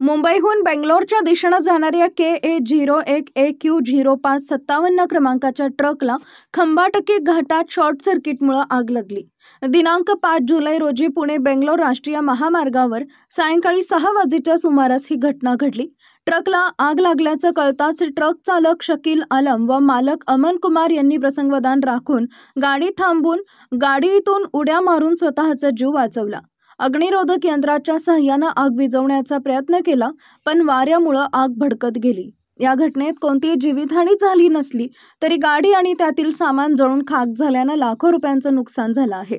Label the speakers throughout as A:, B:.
A: मुंबईहून बेंगलोरच्या दिशेने जाणाऱ्या KA01AQ0557 क्रमांकाच्या ट्रकला खंबाटकी घाटात शॉर्ट सर्किटमुळे आग लागली। दिनांक 5 जुलै रोजी पुणे बेंगलोर राष्ट्रीय महामार्गावर सायंकाळी 6 वाजेच्या सुमारास ही घटना घडली। ट्रकला आग लागल्याचं कळताच ट्रक चालक शकील आलम व मालक अमन कुमार यांनी प्रसंगवधान राखून गाडी थांबवून गाडीतून उड्या मारून स्वतःचा जीव वाचवला। अग्निरोधक यंत्राच्या सहाय्याने आग विझवण्याचा प्रयत्न केला, पण वाऱ्यामुळे आग भडकत गेली। या घटनेत कोणतीही जीवितहानी झाली नसली तरी गाडी आणि त्यातील सामान जळून खाक झाल्याने लाखो रुपयांचं नुकसान झालं आहे।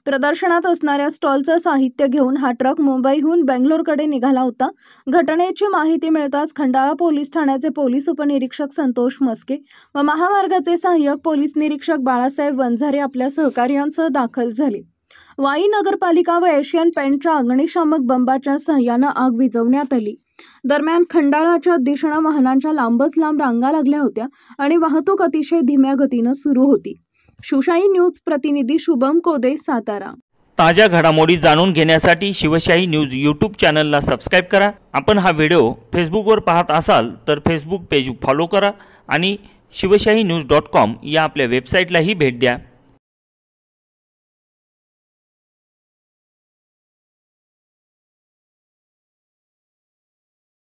A: प्रदर्शनात असणाऱ्या स्टॉलचं साहित्य घेऊन हा ट्रक मुंबईहून बेंगलोरकडे निघाला होता। घटनेची माहिती मिळताच खंडाळा पोलीस ठाण्याचे पोलीस उपनिरीक्षक संतोष मस्के व महामार्गाचे सहाय्यक पोलीस निरीक्षक बाळासाहेब वंजारे आपल्या सहकार्यांसह दाखल झाले। वाई नगरपालिका व एशियन पेंटच्या अग्निशामक बंबाच्या सहाय्याने आग विझवण्यात आली। दरम्यान खंडाळाच्या दिशेने वाहनांच्या लांबच लांब रांगा लागल्या होत्या आणि वाहतूक अतिशय धीम्या गतीने सुरू होती। शिवशाही न्यूज प्रतिनिधी शुभम कोदे, सातारा।
B: ताज्या घडामोडी जाणून घेण्यासाठी शिवशाही न्यूज यूट्यूब चॅनलला सबस्क्राइब करा। आपण हा व्हिडिओ फेसबुकवर पाहत असाल तर फेसबुक पेज फॉलो करा आणि शिवशाहीन्यूज.com या आपल्या वेबसाईटलाही भेट द्या।